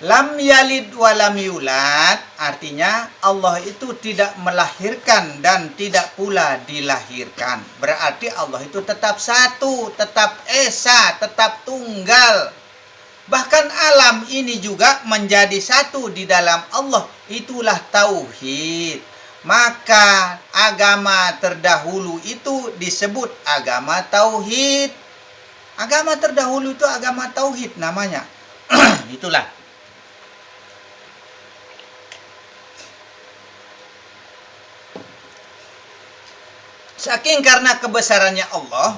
Lam yalid wa lam yulad, artinya Allah itu tidak melahirkan dan tidak pula dilahirkan. Berarti Allah itu tetap satu, tetap esa, tetap tunggal. Bahkan alam ini juga menjadi satu di dalam Allah. Itulah tauhid. Maka agama terdahulu itu disebut agama tauhid. Agama terdahulu itu agama tauhid namanya. Itulah. Saking karena kebesarannya Allah,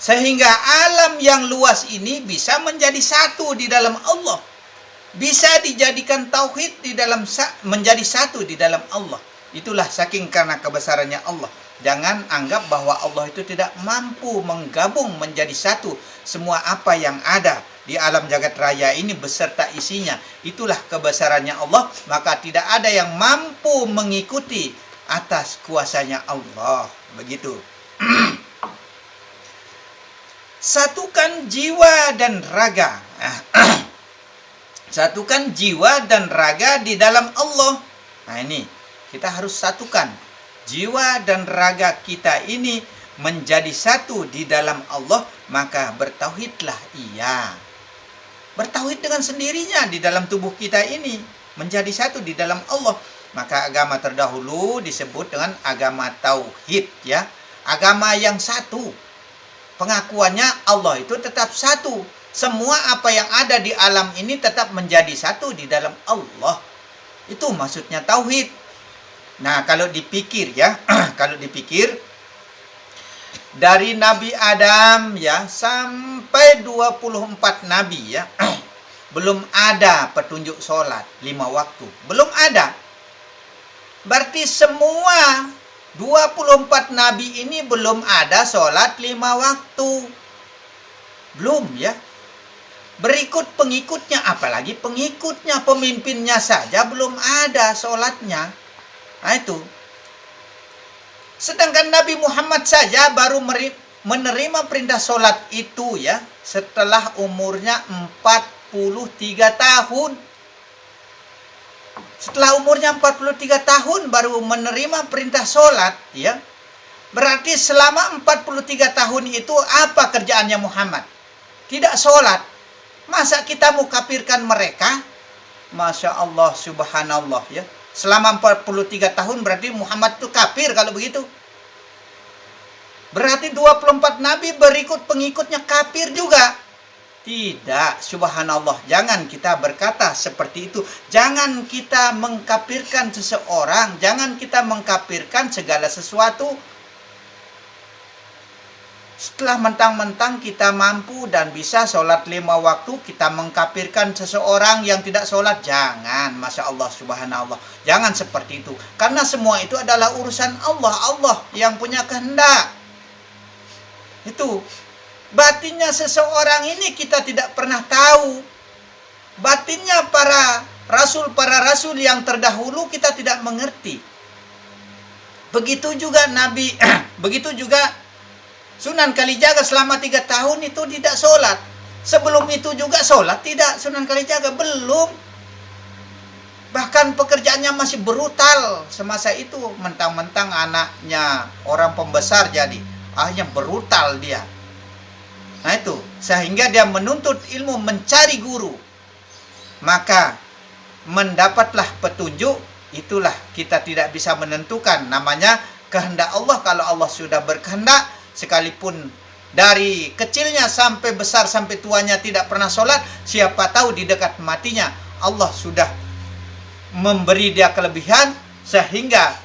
sehingga alam yang luas ini bisa menjadi satu di dalam Allah. Bisa dijadikan tauhid di dalam menjadi satu di dalam Allah. Itulah saking karena kebesarannya Allah. Jangan anggap bahwa Allah itu tidak mampu menggabung menjadi satu semua apa yang ada di alam jagat raya ini beserta isinya. Itulah kebesarannya Allah, maka tidak ada yang mampu mengikuti atas kuasanya Allah. Begitu. Satukan jiwa dan raga. Satukan jiwa dan raga di dalam Allah. Nah ini, kita harus satukan. Jiwa dan raga kita ini menjadi satu di dalam Allah, maka bertauhidlah ia. Bertauhid dengan sendirinya di dalam tubuh kita ini. Menjadi satu di dalam Allah. Maka agama terdahulu disebut dengan agama tauhid, ya. Agama yang satu. Pengakuannya Allah itu tetap satu. Semua apa yang ada di alam ini tetap menjadi satu di dalam Allah. Itu maksudnya tauhid. Nah, kalau dipikir ya, kalau dipikir dari Nabi Adam ya sampai 24 nabi ya, belum ada petunjuk sholat 5 waktu. Belum ada. Berarti semua 24 nabi ini belum ada sholat 5 waktu. Belum ya. Berikut pengikutnya, apalagi pengikutnya, pemimpinnya saja belum ada sholatnya. Nah itu. Sedangkan Nabi Muhammad saja baru menerima perintah sholat itu ya setelah umurnya 43 tahun. Setelah umurnya 43 tahun baru menerima perintah sholat, ya. Berarti selama 43 tahun itu apa kerjaannya Muhammad? Tidak sholat. Masa kita mau kafirkan mereka? Masya Allah, subhanallah, ya. Selama 43 tahun berarti Muhammad itu kafir kalau begitu. Berarti 24 nabi berikut pengikutnya kafir juga. Tidak, subhanallah. Jangan kita berkata seperti itu. Jangan kita mengkafirkan seseorang. Jangan kita mengkafirkan segala sesuatu. Setelah mentang-mentang kita mampu dan bisa sholat 5 waktu, kita mengkafirkan seseorang yang tidak sholat. Jangan, Masya Allah, subhanallah. Jangan seperti itu. Karena semua itu adalah urusan Allah. Allah yang punya kehendak. Itu. Batinnya seseorang ini kita tidak pernah tahu. Batinnya para rasul yang terdahulu kita tidak mengerti. Begitu juga Nabi, begitu juga Sunan Kalijaga selama 3 tahun itu tidak sholat. Sebelum itu juga sholat tidak Sunan Kalijaga, belum. Bahkan pekerjaannya masih brutal semasa itu. Mentang-mentang anaknya orang pembesar jadi. Akhirnya brutal dia. Nah itu, sehingga dia menuntut ilmu, mencari guru. Maka mendapatlah petunjuk. Itulah kita tidak bisa menentukan. Namanya kehendak Allah. Kalau Allah sudah berkehendak, sekalipun dari kecilnya sampai besar sampai tuanya tidak pernah sholat, siapa tahu di dekat matinya Allah sudah memberi dia kelebihan sehingga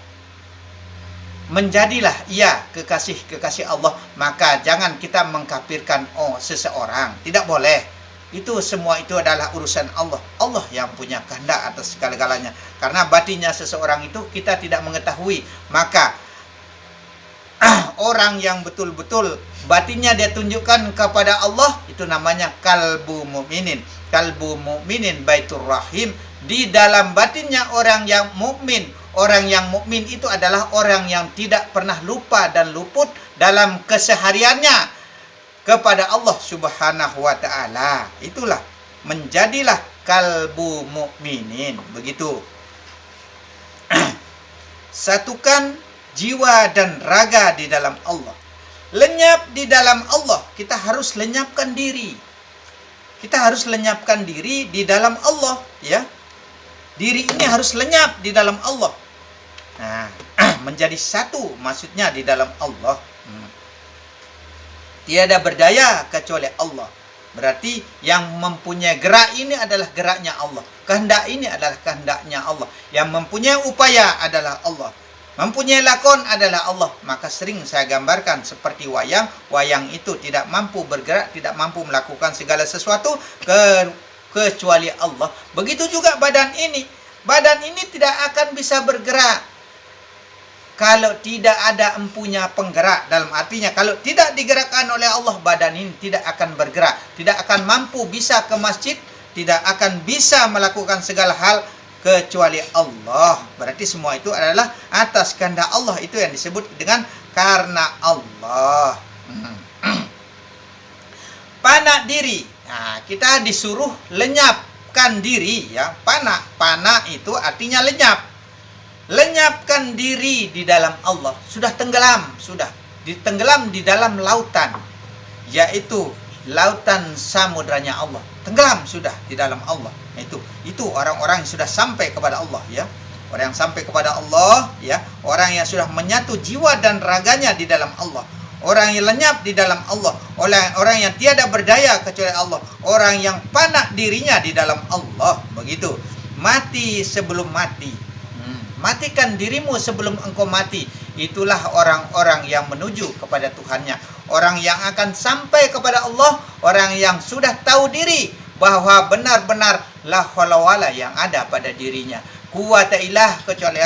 menjadilah ia kekasih Allah. Maka jangan kita mengkafirkan seseorang. Tidak boleh. Itu semua itu adalah urusan Allah. Allah yang punya kehendak atas segala-galanya. Karena batinnya seseorang itu kita tidak mengetahui. Maka orang yang betul-betul batinnya dia tunjukkan kepada Allah, itu namanya kalbu mukminin. Kalbu mukminin baitur rahim. Di dalam batinnya orang yang mukmin. Orang yang mukmin itu adalah orang yang tidak pernah lupa dan luput dalam kesehariannya kepada Allah Subhanahu wa taala. Itulah. menjadilah kalbu mukminin. Begitu. Satukan jiwa dan raga di dalam Allah. Lenyap di dalam Allah. Kita harus lenyapkan diri. Kita harus lenyapkan diri di dalam Allah, ya. Diri ini harus lenyap di dalam Allah. Nah, menjadi satu maksudnya di dalam Allah. Tiada berdaya kecuali Allah. Berarti yang mempunyai gerak ini adalah geraknya Allah. Kehendak ini adalah kehendaknya Allah. Yang mempunyai upaya adalah Allah. Mempunyai lakon adalah Allah. Maka sering saya gambarkan seperti wayang. Wayang itu tidak mampu bergerak, tidak mampu melakukan segala sesuatu kecuali Allah. Begitu juga badan ini. Badan ini tidak akan bisa bergerak kalau tidak ada empunya penggerak. Dalam artinya kalau tidak digerakkan oleh Allah, badan ini tidak akan bergerak, tidak akan mampu bisa ke masjid, tidak akan bisa melakukan segala hal kecuali Allah. Berarti semua itu adalah atas kehendak Allah. Itu yang disebut dengan karena Allah. Pana diri. Nah, kita disuruh lenyapkan diri, ya. Pana itu artinya lenyap. Lenyapkan diri di dalam Allah. Sudah tenggelam, sudah ditenggelam di dalam lautan, yaitu lautan samudranya Allah. Tenggelam sudah di dalam Allah. Itu orang-orang yang sudah sampai kepada Allah, ya. Orang yang sampai kepada Allah, ya, orang yang sudah menyatu jiwa dan raganya di dalam Allah. Orang yang lenyap di dalam Allah, orang yang tiada berdaya kecuali Allah, orang yang panak dirinya di dalam Allah. Begitu. Mati sebelum mati. Matikan dirimu sebelum engkau mati. Itulah orang-orang yang menuju kepada Tuhannya. Orang yang akan sampai kepada Allah. Orang yang sudah tahu diri bahwa benar-benar la haula wala yang ada pada dirinya. Quwata ilah kecuali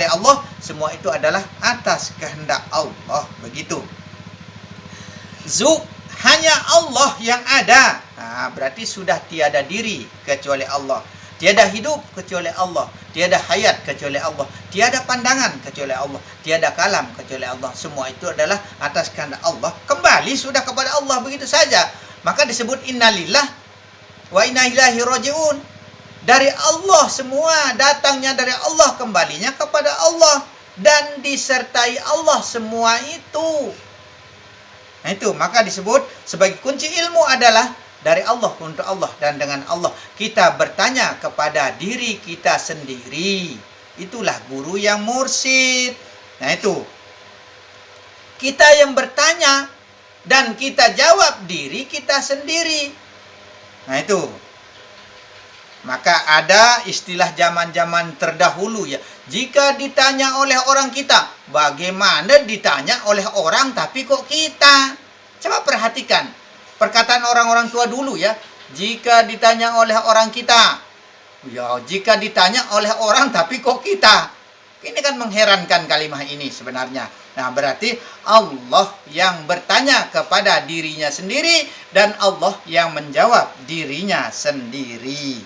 Allah. Semua itu adalah atas kehendak Allah. Begitu. Zuk, hanya Allah yang ada. Nah, berarti sudah tiada diri kecuali Allah. Tiada hidup kecuali Allah. Tiada hayat kecuali Allah. Tiada pandangan kecuali Allah. Tiada kalam kecuali Allah. Semua itu adalah atas kehendak Allah. Kembali sudah kepada Allah begitu saja. Maka disebut innalillah wa inna ilaihi rajiun. Dari Allah semua, datangnya dari Allah, kembalinya kepada Allah. Dan disertai Allah semua itu. Nah itu, maka disebut sebagai kunci ilmu adalah dari Allah, untuk Allah, dan dengan Allah. Kita bertanya kepada diri kita sendiri. Itulah guru yang mursyid. Nah itu. Kita yang bertanya dan kita jawab diri kita sendiri. Nah itu. Maka ada istilah zaman-zaman terdahulu, ya. Jika ditanya oleh orang kita, bagaimana ditanya oleh orang tapi kok kita? Coba perhatikan. Perkataan orang-orang tua dulu, ya. Jika ditanya oleh orang kita. Ya, jika ditanya oleh orang tapi kok kita. Ini kan mengherankan kalimat ini sebenarnya. Nah, berarti Allah yang bertanya kepada dirinya sendiri dan Allah yang menjawab dirinya sendiri.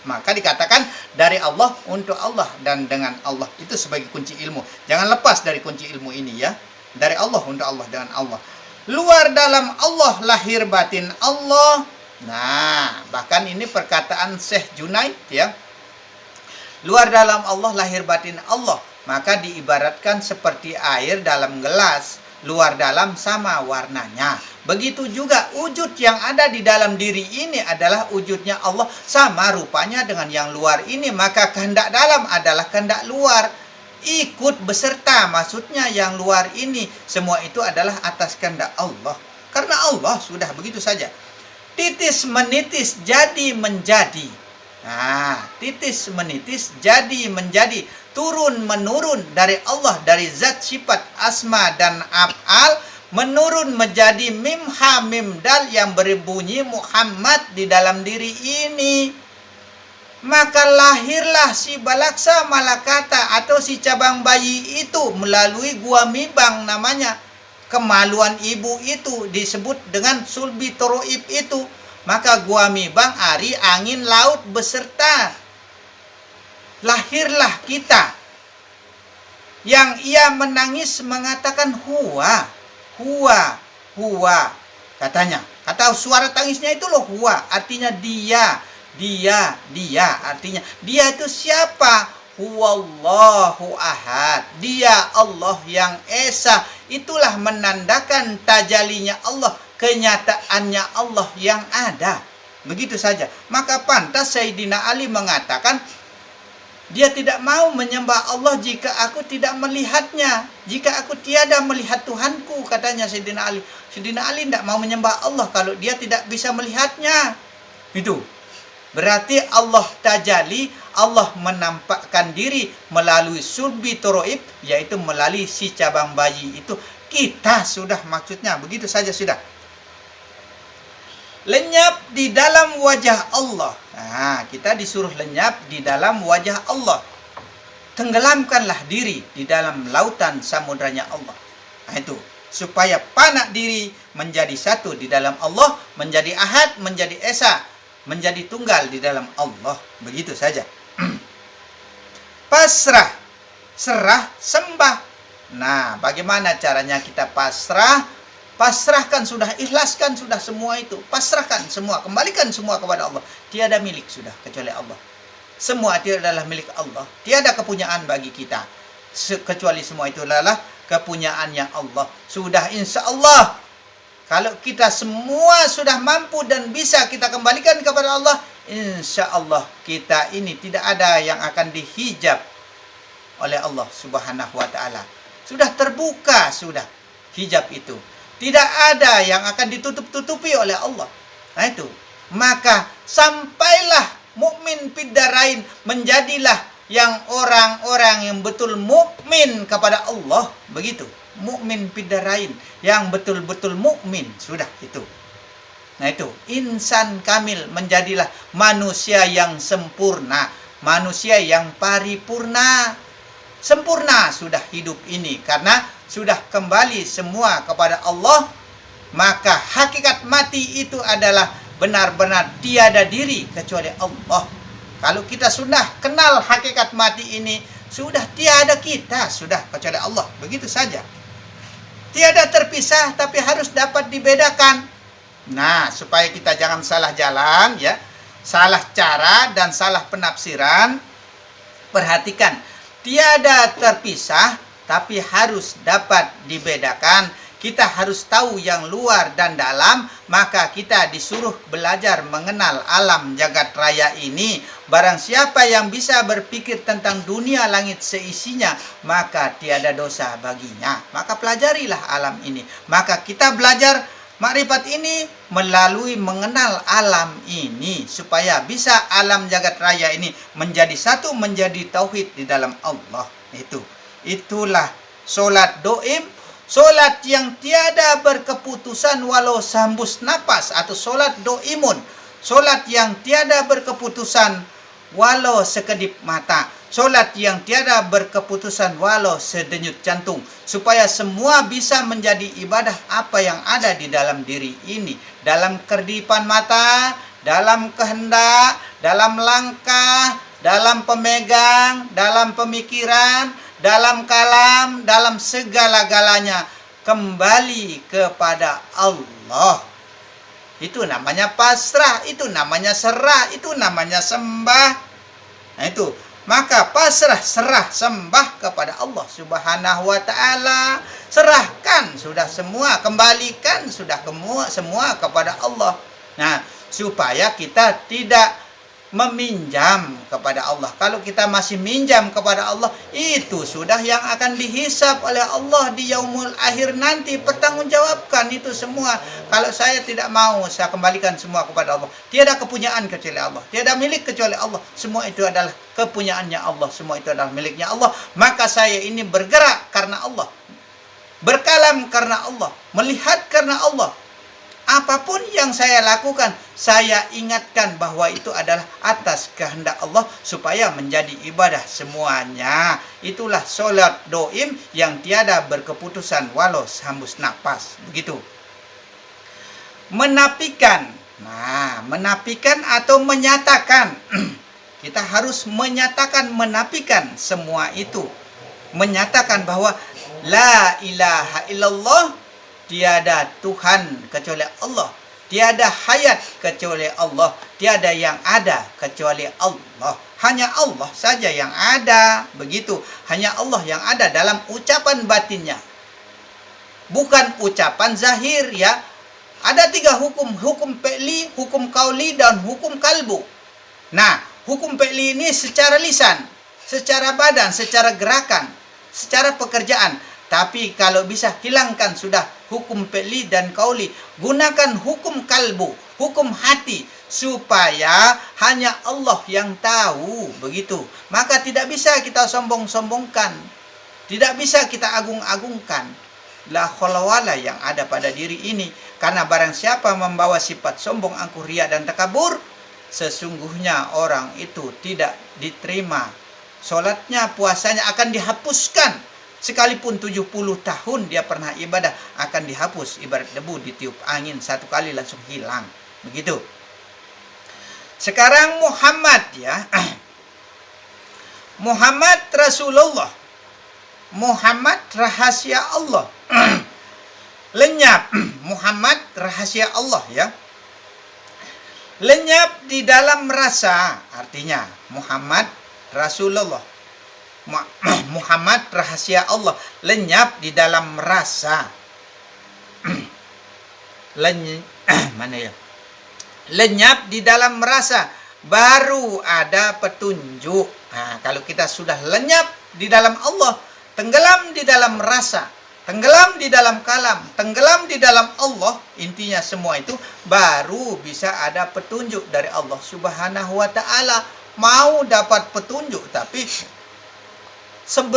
Maka dikatakan dari Allah, untuk Allah, dan dengan Allah. Itu sebagai kunci ilmu. Jangan lepas dari kunci ilmu ini, ya. Dari Allah, untuk Allah, dengan Allah. Luar dalam Allah, lahir batin Allah. Nah, bahkan ini perkataan Syekh Junaid, ya. Luar dalam Allah, lahir batin Allah. Maka diibaratkan seperti air dalam gelas. Luar dalam sama warnanya. Begitu juga wujud yang ada di dalam diri ini adalah wujudnya Allah. Sama rupanya dengan yang luar ini. Maka kehendak dalam adalah kehendak luar. Ikut beserta, maksudnya yang luar ini. Semua itu adalah atas kehendak Allah. Karena Allah sudah begitu saja. Titis menitis jadi menjadi. Nah, titis menitis jadi menjadi. Turun menurun dari Allah, dari zat sifat asma dan af'al. Menurun menjadi mim ha mim dal yang berbunyi Muhammad di dalam diri ini. Maka lahirlah si balaksa malakata atau si cabang bayi itu melalui gua mibang namanya. Kemaluan ibu itu disebut dengan sulbi toroib itu. Maka gua mibang ari angin laut beserta. Lahirlah kita. Yang ia menangis mengatakan huwa, huwa, huwa. Katanya. Atau suara tangisnya itu loh huwa, artinya dia, artinya dia itu siapa? Huwallahu ahad. Dia Allah yang esa. Itulah menandakan tajalinya Allah, kenyataannya Allah yang ada. Begitu saja. Maka pantas Sayyidina Ali mengatakan, dia tidak mau menyembah Allah jika aku tidak melihatnya. Jika aku tiada melihat Tuhanku, katanya Sayyidina Ali. Sayyidina Ali tidak mau menyembah Allah kalau dia tidak bisa melihatnya. Itu. Berarti Allah tajali, Allah menampakkan diri melalui sulbi toroib, yaitu melalui si cabang bayi itu. Kita sudah maksudnya, begitu saja sudah. Lenyap di dalam wajah Allah. Nah, kita disuruh lenyap di dalam wajah Allah. Tenggelamkanlah diri di dalam lautan samudranya Allah. Nah, itu. Supaya panak diri menjadi satu di dalam Allah, menjadi ahad, menjadi esa, menjadi tunggal di dalam Allah. Begitu saja. Pasrah, serah, sembah. Nah, bagaimana caranya kita pasrah? Pasrahkan sudah, ikhlaskan sudah semua itu. Pasrahkan semua, kembalikan semua kepada Allah. Tiada milik sudah kecuali Allah. Semua itu adalah milik Allah. Tiada kepunyaan bagi kita. Kecuali semua itu adalah kepunyaannya Allah. Sudah insya Allah. Kalau kita semua sudah mampu dan bisa kita kembalikan kepada Allah, insya Allah kita ini tidak ada yang akan dihijab oleh Allah Subhanahu wa ta'ala. Sudah terbuka sudah hijab itu. Tidak ada yang akan ditutup-tutupi oleh Allah. Nah itu. Maka sampailah mukmin fiddarain, menjadilah yang orang-orang yang betul mukmin kepada Allah. Begitu. Mukmin fiddarain, yang betul-betul mukmin. Sudah itu. Nah itu. Insan kamil, menjadilah manusia yang sempurna. Manusia yang paripurna. Sempurna sudah hidup ini. Karena sudah kembali semua kepada Allah, maka hakikat mati itu adalah benar-benar tiada diri kecuali Allah. Kalau kita sudah kenal hakikat mati ini, sudah tiada kita, sudah kecuali Allah. Begitu saja. Tiada terpisah, tapi harus dapat dibedakan. Nah, supaya kita jangan salah jalan, ya, salah cara dan salah penafsiran. Perhatikan, tiada terpisah, tapi harus dapat dibedakan. Kita harus tahu yang luar dan dalam, maka kita disuruh belajar mengenal alam jagat raya ini. Barang siapa yang bisa berpikir tentang dunia langit seisinya, maka tiada dosa baginya. Maka pelajarilah alam ini. Maka kita belajar makrifat ini melalui mengenal alam ini, supaya bisa alam jagat raya ini menjadi satu, menjadi tauhid di dalam Allah. Itulah solat doim, solat yang tiada berkeputusan walau sehembus napas, atau solat doimun, solat yang tiada berkeputusan walau sekedip mata, solat yang tiada berkeputusan walau sedenyut jantung, supaya semua bisa menjadi ibadah apa yang ada di dalam diri ini, dalam kedipan mata, dalam kehendak, dalam langkah, dalam pemegang, dalam pemikiran, dalam kalam, dalam segala-galanya kembali kepada Allah. Itu namanya pasrah, itu namanya serah, itu namanya sembah. Nah itu, maka pasrah, serah, sembah kepada Allah Subhanahu wa ta'ala. Serahkan sudah semua, kembalikan sudah semua kepada Allah. Nah, supaya kita tidak meminjam kepada Allah. Kalau kita masih minjam kepada Allah, itu sudah yang akan dihisap oleh Allah di yaumul akhir nanti. Pertanggungjawabkan itu semua. Kalau saya tidak mau, saya kembalikan semua kepada Allah. Tiada kepunyaan kecuali Allah, tiada milik kecuali Allah. Semua itu adalah kepunyaannya Allah, semua itu adalah miliknya Allah. Maka saya ini bergerak karena Allah, berkalam karena Allah, melihat karena Allah. Apapun yang saya lakukan, saya ingatkan bahwa itu adalah atas kehendak Allah, supaya menjadi ibadah semuanya. Itulah solat doim yang tiada berkeputusan walau sehembus napas. Begitu. Menafikan. Nah, menafikan atau menyatakan. Kita harus menyatakan, menafikan semua itu. Menyatakan bahwa la ilaha illallah, tiada Tuhan kecuali Allah. Tiada hayat kecuali Allah. Tiada yang ada kecuali Allah. Hanya Allah saja yang ada. Begitu. Hanya Allah yang ada dalam ucapan batinnya. Bukan ucapan zahir ya. Ada 3 hukum. Hukum fi'li, hukum qauli, dan hukum kalbu. Nah, hukum fi'li ini secara lisan, secara badan, secara gerakan, secara pekerjaan. Tapi kalau bisa hilangkan sudah hukum fi'li dan qauli. Gunakan hukum kalbu, hukum hati. Supaya hanya Allah yang tahu. Begitu. Maka tidak bisa kita sombong-sombongkan. Tidak bisa kita agung-agungkan. La khaula wala yang ada pada diri ini. Karena barang siapa membawa sifat sombong, angkuh, riya, dan takabur, sesungguhnya orang itu tidak diterima. Sholatnya, puasanya akan dihapuskan. Sekalipun 70 tahun dia pernah ibadah, akan dihapus. Ibarat debu ditiup angin, 1 kali langsung hilang. Begitu. Sekarang Muhammad ya. Muhammad Rasulullah. Muhammad rahasia Allah. Lenyap. Muhammad rahasia Allah ya. Lenyap di dalam rasa. Artinya Muhammad Rasulullah. Muhammad rahasia Allah. Lenyap di dalam rasa. Mana ya? Lenyap di dalam rasa. Baru ada petunjuk. Nah, kalau kita sudah lenyap di dalam Allah, tenggelam di dalam rasa, tenggelam di dalam kalam, tenggelam di dalam Allah, intinya semua itu baru bisa ada petunjuk dari Allah Subhanahu wa ta'ala. Mau dapat petunjuk tapi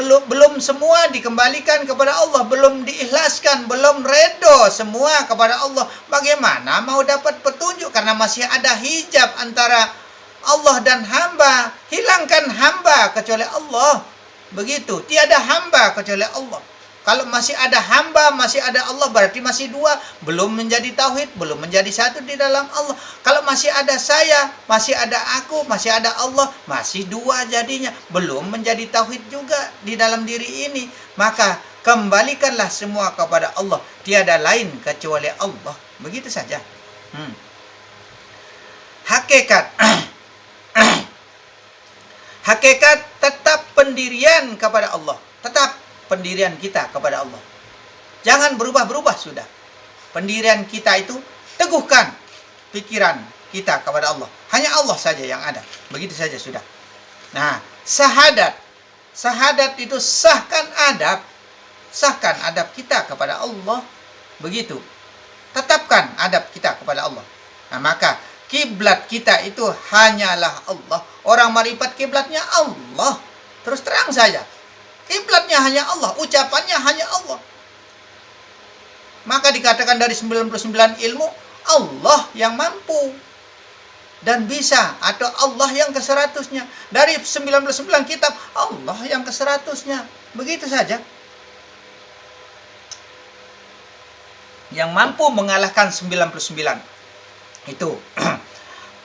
belum semua dikembalikan kepada Allah, belum diikhlaskan, belum redo semua kepada Allah. Bagaimana mau dapat petunjuk? Karena masih ada hijab antara Allah dan hamba. Hilangkan hamba kecuali Allah. Begitu, tiada hamba kecuali Allah. Kalau masih ada hamba, masih ada Allah, berarti masih 2. Belum menjadi tauhid, belum menjadi satu di dalam Allah. Kalau masih ada saya, masih ada aku, masih ada Allah, masih 2 jadinya. Belum menjadi tauhid juga di dalam diri ini. Maka kembalikanlah semua kepada Allah. Tiada lain kecuali Allah. Begitu saja. Hakikat. Hakikat tetap pendirian kepada Allah. Tetap pendirian kita kepada Allah. Jangan berubah-berubah sudah. Pendirian kita itu teguhkan pikiran kita kepada Allah. Hanya Allah saja yang ada. Begitu saja sudah. Nah, syahadat. Syahadat itu sahkan adab. Sahkan adab kita kepada Allah. Begitu. Tetapkan adab kita kepada Allah. Nah, maka kiblat kita itu hanyalah Allah. Orang marifat kiblatnya Allah. Terus terang saja. Kiblatnya hanya Allah, ucapannya hanya Allah. Maka dikatakan dari 99 ilmu, Allah yang mampu dan bisa, atau Allah yang ke-100-nya. Dari 99 kitab, Allah yang ke-100-nya. Begitu saja. Yang mampu mengalahkan 99. Itu.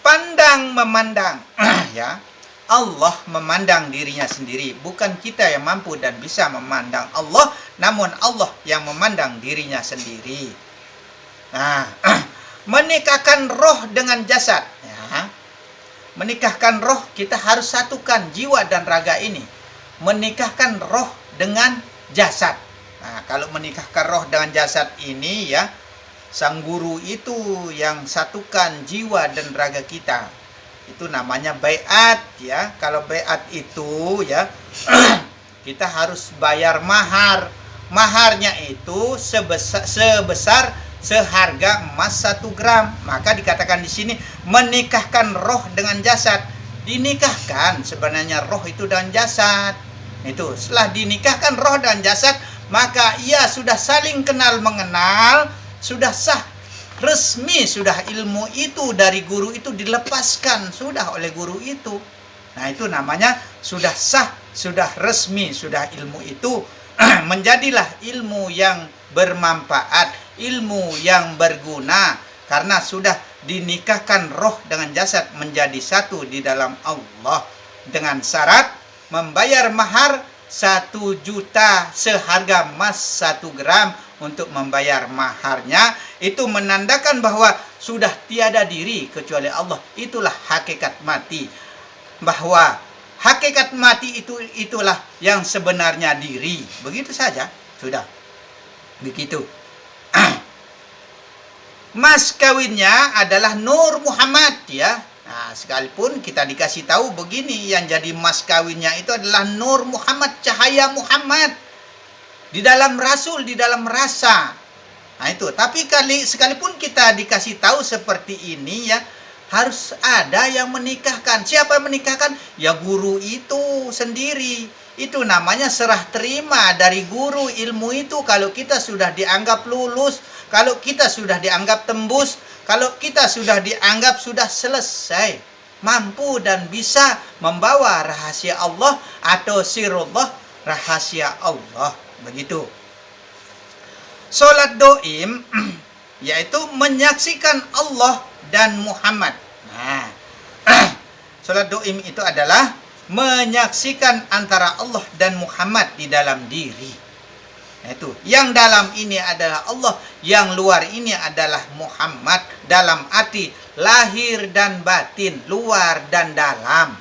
Pandang memandang. Ya. Allah memandang dirinya sendiri. Bukan kita yang mampu dan bisa memandang Allah, namun Allah yang memandang dirinya sendiri. Nah, menikahkan roh dengan jasad. Ya. Menikahkan roh, kita harus satukan jiwa dan raga ini. Menikahkan roh dengan jasad. Nah, kalau menikahkan roh dengan jasad ini ya, sang guru itu yang satukan jiwa dan raga kita. Itu namanya baiat ya. Kalau baiat itu ya kita harus bayar mahar. Maharnya itu sebesar seharga emas 1 gram. Maka dikatakan di sini menikahkan roh dengan jasad. Dinikahkan sebenarnya roh itu dan jasad. Itu setelah dinikahkan roh dan jasad, maka ia sudah saling kenal mengenal, sudah sah resmi, sudah ilmu itu dari guru itu dilepaskan sudah oleh guru itu. Nah, itu namanya sudah sah, sudah resmi, sudah ilmu itu menjadilah ilmu yang bermanfaat, ilmu yang berguna, karena sudah dinikahkan roh dengan jasad menjadi satu di dalam Allah, dengan syarat membayar mahar 1 juta seharga emas 1 gram untuk membayar maharnya. Itu menandakan bahwa sudah tiada diri kecuali Allah. Itulah hakikat mati. Bahwa hakikat mati itulah yang sebenarnya diri. Begitu saja. Sudah. Begitu. Mas kawinnya adalah Nur Muhammad ya. Nah, sekalipun kita dikasih tahu begini, yang jadi mas kawinnya itu adalah Nur Muhammad, cahaya Muhammad. Di dalam Rasul, di dalam rasa. Nah itu, tapi sekalipun kita dikasih tahu seperti ini ya, harus ada yang menikahkan. Siapa yang menikahkan? Ya guru itu sendiri. Itu namanya serah terima dari guru ilmu itu. Kalau kita sudah dianggap lulus, kalau kita sudah dianggap tembus, kalau kita sudah dianggap sudah selesai, mampu dan bisa membawa rahasia Allah atau sirullah, rahasia Allah. Begitu. Salat doim yaitu menyaksikan Allah dan Muhammad. Nah, salat doim itu adalah menyaksikan antara Allah dan Muhammad di dalam diri. Itu yang dalam ini adalah Allah, yang luar ini adalah Muhammad, dalam arti lahir dan batin, luar dan dalam,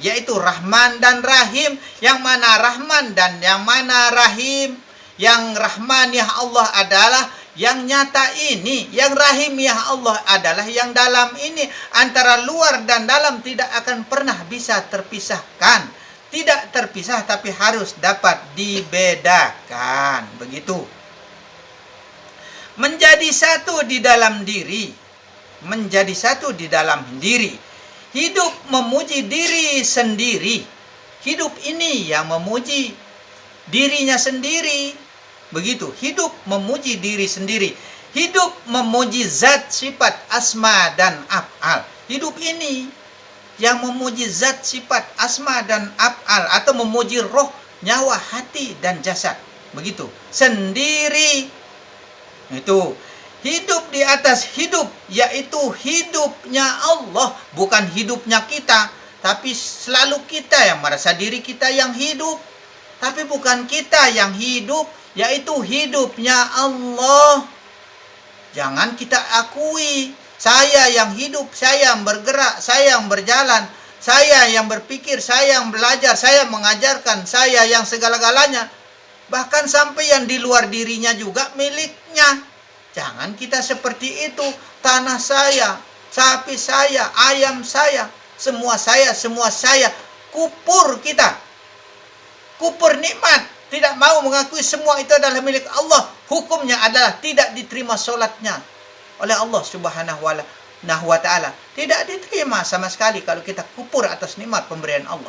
yaitu Rahman dan Rahim. Yang mana Rahman dan yang mana Rahim? Yang Rahman ya Allah adalah yang nyata ini, yang Rahim ya Allah adalah yang dalam ini. Antara luar dan dalam tidak akan pernah bisa terpisahkan. Tidak terpisah, tapi harus dapat dibedakan. Begitu. Menjadi satu di dalam diri. Menjadi satu di dalam diri. Hidup memuji diri sendiri. Hidup ini yang memuji dirinya sendiri. Begitu. Hidup memuji diri sendiri. Hidup memuji zat, sifat, asma, dan af'al. Hidup ini yang memuji zat, sifat, asma, dan af'al, atau memuji roh, nyawa, hati, dan jasad. Begitu. Sendiri. Itu. Hidup di atas hidup, yaitu hidupnya Allah. Bukan hidupnya kita. Tapi selalu kita yang merasa diri kita yang hidup. Tapi bukan kita yang hidup, yaitu hidupnya Allah. Jangan kita akui saya yang hidup, saya yang bergerak, saya yang berjalan, saya yang berpikir, saya yang belajar, saya yang mengajarkan, saya yang segala-galanya. Bahkan sampai yang di luar dirinya juga miliknya. Jangan kita seperti itu. Tanah saya, sapi saya, ayam saya, semua saya. Kupur kita. Kupur nikmat. Tidak mau mengakui semua itu adalah milik Allah. Hukumnya adalah tidak diterima sholatnya oleh Allah Subhanahu wa ta'ala. Tidak diterima sama sekali kalau kita kupur atas nikmat pemberian Allah.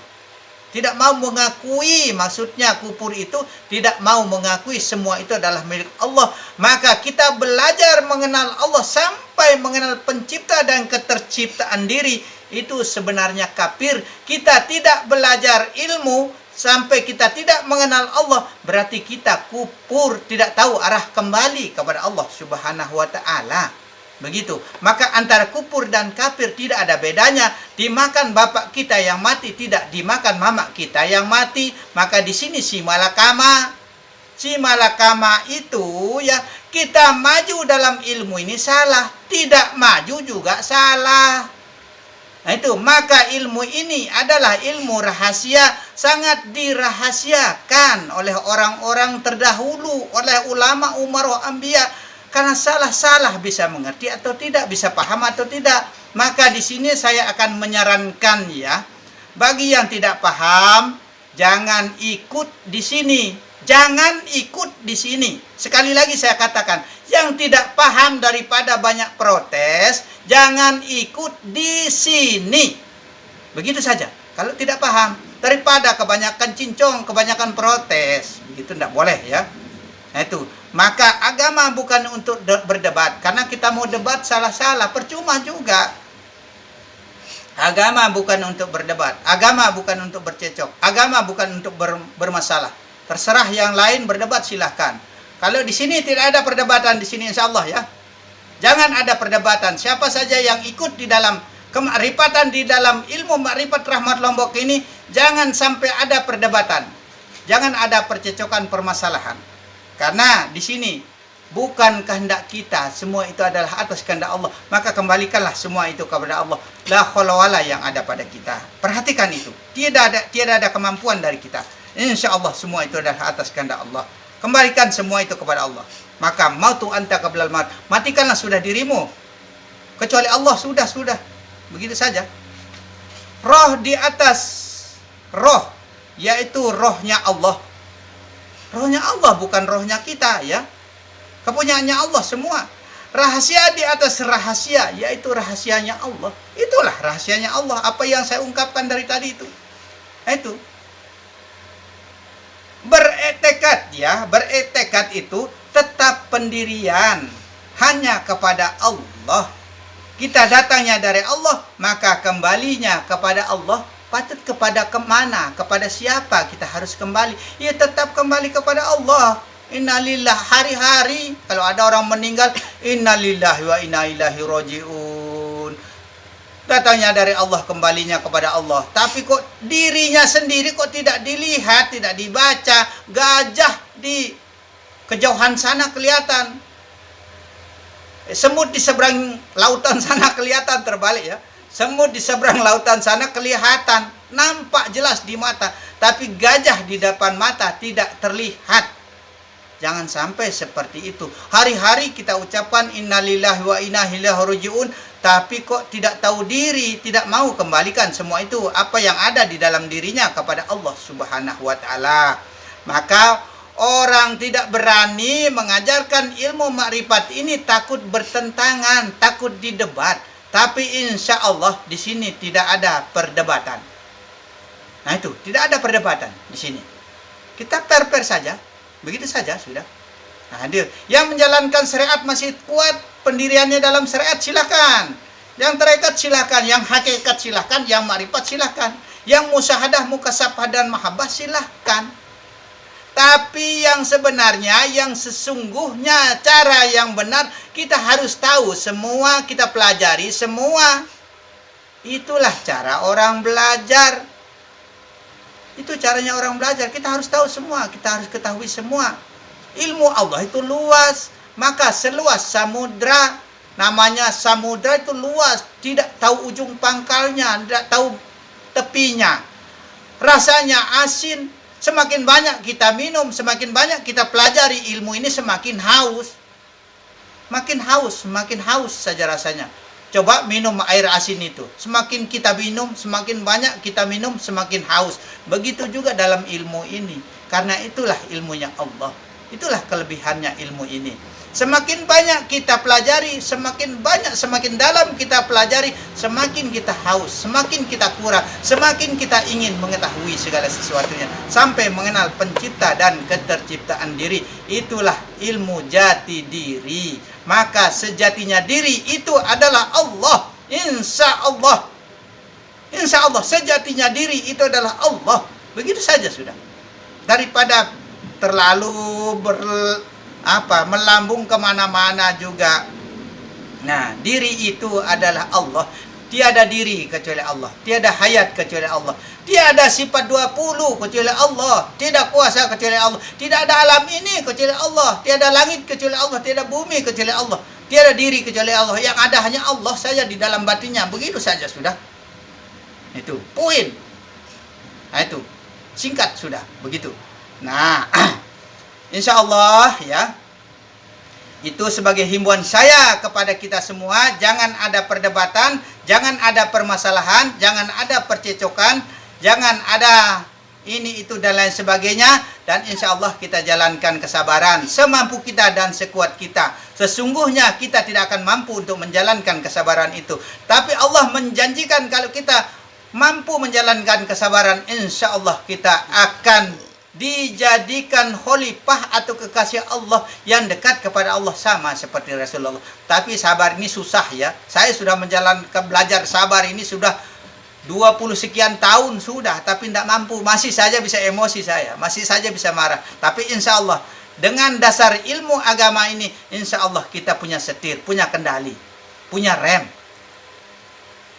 Tidak mau mengakui, maksudnya kupur itu tidak mau mengakui semua itu adalah milik Allah. Maka kita belajar mengenal Allah sampai mengenal pencipta dan keterciptaan diri. Itu sebenarnya kafir. Kita tidak belajar ilmu sampai kita tidak mengenal Allah, berarti kita kupur, tidak tahu arah kembali kepada Allah Subhanahu wa ta'ala. Begitu. Maka antara kupur dan kafir tidak ada bedanya. Dimakan bapak kita yang mati, tidak dimakan mama kita yang mati. Maka di sini si malakama. Si malakama itu ya, kita maju dalam ilmu ini salah, tidak maju juga salah. Nah itu, maka ilmu ini adalah ilmu rahasia, sangat dirahasiakan oleh orang-orang terdahulu, oleh ulama umarah anbiya. Karena salah-salah bisa mengerti atau tidak, bisa paham atau tidak. Maka di sini saya akan menyarankan ya, bagi yang tidak paham, jangan ikut di sini. Jangan ikut di sini. Sekali lagi saya katakan, yang tidak paham daripada banyak protes, jangan ikut di sini. Begitu saja. Kalau tidak paham, daripada kebanyakan cincong, kebanyakan protes. Begitu tidak boleh ya. Nah itu. Maka agama bukan untuk berdebat. Karena kita mau debat salah-salah, percuma juga. Agama bukan untuk berdebat. Agama bukan untuk bercecok. Agama bukan untuk bermasalah. Terserah yang lain berdebat, silahkan. Kalau di sini tidak ada perdebatan, di sini insya Allah ya. Jangan ada perdebatan. Siapa saja yang ikut di dalam kemakrifatan, di dalam ilmu makrifat rahmat Lombok ini, jangan sampai ada perdebatan. Jangan ada percecokan permasalahan. Karena di sini bukan kehendak kita, semua itu adalah atas kehendak Allah. Maka kembalikanlah semua itu kepada Allah. La khaula wala yang ada pada kita. Perhatikan itu. Tiada ada kemampuan dari kita. Insya Allah semua itu adalah atas kehendak Allah. Kembalikan semua itu kepada Allah. Maka mautu anta qablal maut. Matikanlah sudah dirimu. Kecuali Allah sudah. Begitu saja. Roh di atas roh, yaitu rohnya Allah. Rohnya Allah bukan rohnya kita, ya. Kepunyaannya Allah semua. Rahasia di atas rahasia, yaitu rahasianya Allah. Itulah rahasianya Allah. Apa yang saya ungkapkan dari tadi itu. Itu. Beretekad, ya. Beretekad itu tetap pendirian hanya kepada Allah. Kita datangnya dari Allah, maka kembalinya kepada Allah. Patut kepada kemana? Kepada siapa kita harus kembali? Ya tetap kembali kepada Allah. Innalillah, hari-hari kalau ada orang meninggal, innalillahi wa inna ilaihi rajiun. Datangnya dari Allah, kembalinya kepada Allah. Tapi kok dirinya sendiri kok tidak dilihat, tidak dibaca. Gajah di kejauhan sana kelihatan. Semut di seberang lautan sana kelihatan, terbalik ya. Semut di seberang lautan sana kelihatan, nampak jelas di mata. Tapi gajah di depan mata tidak terlihat. Jangan sampai seperti itu. Hari-hari kita ucapkan innalillahi wa inna ilaihi rajiun, tapi kok tidak tahu diri, tidak mau kembalikan semua itu apa yang ada di dalam dirinya kepada Allah Subhanahu wa taala. Maka orang tidak berani mengajarkan ilmu makrifat ini takut bertentangan, takut didebat. Tapi insya Allah di sini tidak ada perdebatan. Nah itu, tidak ada perdebatan di sini. Kita per saja. Begitu saja sudah. Nah, hadir. Yang menjalankan syariat masih kuat pendiriannya dalam syariat, silakan. Yang tarekat silakan, yang hakikat silakan, yang makrifat silakan, yang musyahadah, mukasabah dan mahabbah silakan. Tapi yang sebenarnya, yang sesungguhnya, cara yang benar kita harus tahu semua, kita pelajari semua. Itulah cara orang belajar. Itu caranya orang belajar. Kita harus tahu semua. Kita harus ketahui semua. Ilmu Allah itu luas. Maka seluas samudra. Namanya samudra itu luas. Tidak tahu ujung pangkalnya. Tidak tahu tepinya. Rasanya asin. Semakin banyak kita minum. Semakin banyak kita pelajari ilmu ini. Semakin haus. Makin haus saja rasanya. Coba minum air asin itu. Semakin kita minum, semakin banyak kita minum, semakin haus. Begitu juga dalam ilmu ini. Karena itulah ilmunya Allah. Itulah kelebihannya ilmu ini. Semakin banyak kita pelajari, semakin banyak, semakin dalam kita pelajari, semakin kita haus, semakin kita kurang, semakin kita ingin mengetahui segala sesuatunya. Sampai mengenal pencipta dan keterciptaan diri. Itulah ilmu jati diri. Maka sejatinya diri itu adalah Allah. Insya Allah. Insya Allah sejatinya diri itu adalah Allah. Begitu saja sudah. Daripada terlalu melambung kemana-mana juga. Nah, diri itu adalah Allah. Tiada diri kecuali Allah. Tiada hayat kecuali Allah. Tiada sifat 20 kecuali Allah. Tiada kuasa kecuali Allah. Tidak ada alam ini kecuali Allah. Tiada langit kecuali Allah. Tiada bumi kecuali Allah. Tiada diri kecuali Allah. Yang ada hanya Allah saja di dalam batinnya. Begitu saja sudah. Itu poin. Nah itu singkat sudah. Begitu. Nah, insya Allah ya. Itu sebagai himbauan saya kepada kita semua. Jangan ada perdebatan, jangan ada permasalahan, jangan ada percecokan, jangan ada ini itu dan lain sebagainya. Dan insya Allah kita jalankan kesabaran semampu kita dan sekuat kita. Sesungguhnya kita tidak akan mampu untuk menjalankan kesabaran itu. Tapi Allah menjanjikan kalau kita mampu menjalankan kesabaran, insya Allah kita akan dijadikan khalifah atau kekasih Allah yang dekat kepada Allah sama seperti Rasulullah. Tapi sabar ini susah ya. Saya sudah menjalankan belajar sabar ini sudah 20 sekian tahun sudah, tapi tidak mampu. Masih saja bisa emosi saya, masih saja bisa marah. Tapi insya Allah dengan dasar ilmu agama ini, insya Allah kita punya setir, punya kendali, punya rem.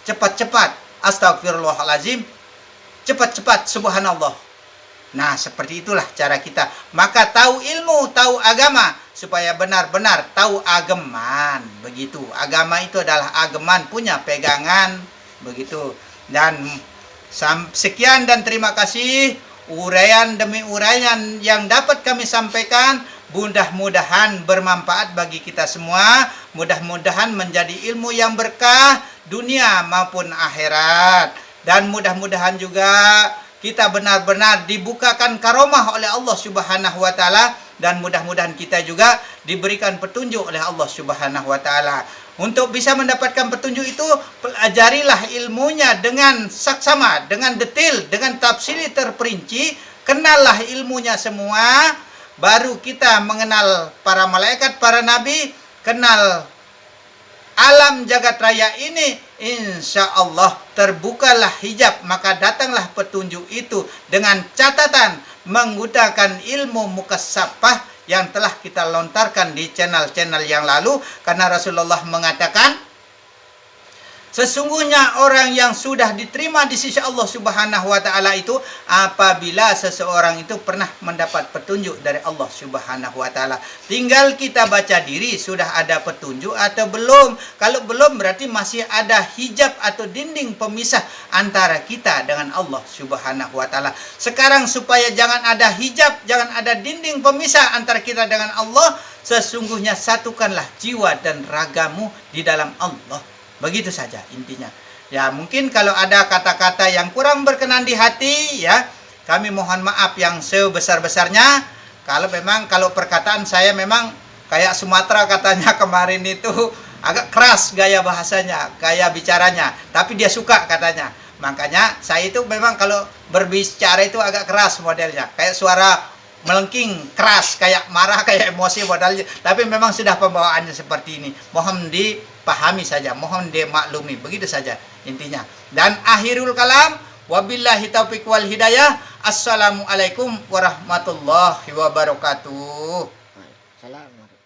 Cepat-cepat astagfirullahaladzim, cepat-cepat subhanallah. Nah, seperti itulah cara kita. Maka tahu ilmu, tahu agama, supaya benar-benar tahu ageman. Begitu. Agama itu adalah ageman, punya pegangan. Begitu. Dan sekian dan terima kasih uraian demi uraian yang dapat kami sampaikan. Mudah-mudahan bermanfaat bagi kita semua. Mudah-mudahan menjadi ilmu yang berkah dunia maupun akhirat. Dan mudah-mudahan juga kita benar-benar dibukakan karomah oleh Allah Subhanahu wa taala, dan mudah-mudahan kita juga diberikan petunjuk oleh Allah Subhanahu wa taala. Untuk bisa mendapatkan petunjuk itu, pelajarilah ilmunya dengan saksama, dengan detail, dengan tafsir terperinci. Kenallah ilmunya semua, baru kita mengenal para malaikat, para nabi, kenal alam jagat raya ini. Insya Allah terbukalah hijab, maka datanglah petunjuk itu dengan catatan menggunakan ilmu mukasyafah yang telah kita lontarkan di channel-channel yang lalu. Karena Rasulullah mengatakan, sesungguhnya orang yang sudah diterima di sisi Allah Subhanahu wa taala itu apabila seseorang itu pernah mendapat petunjuk dari Allah Subhanahu wa taala. Tinggal kita baca diri sudah ada petunjuk atau belum. Kalau belum berarti masih ada hijab atau dinding pemisah antara kita dengan Allah Subhanahu wa taala. Sekarang supaya jangan ada hijab, jangan ada dinding pemisah antara kita dengan Allah, sesungguhnya satukanlah jiwa dan ragamu di dalam Allah. Begitu saja intinya. Ya, mungkin kalau ada kata-kata yang kurang berkenan di hati, ya, kami mohon maaf yang sebesar-besarnya. Kalau perkataan saya memang kayak Sumatera katanya kemarin itu agak keras gaya bahasanya, gaya bicaranya, tapi dia suka katanya. Makanya saya itu memang kalau berbicara itu agak keras modelnya, kayak suara melengking, keras, kayak marah, kayak emosi modelnya. Tapi memang sudah pembawaannya seperti ini. Mohon dipahami saja, mohon dimaklumi. Begitu saja intinya. Dan akhirul kalam, wabillahi taufiq wal hidayah. Assalamualaikum warahmatullahi wabarakatuh. Assalamualaikum.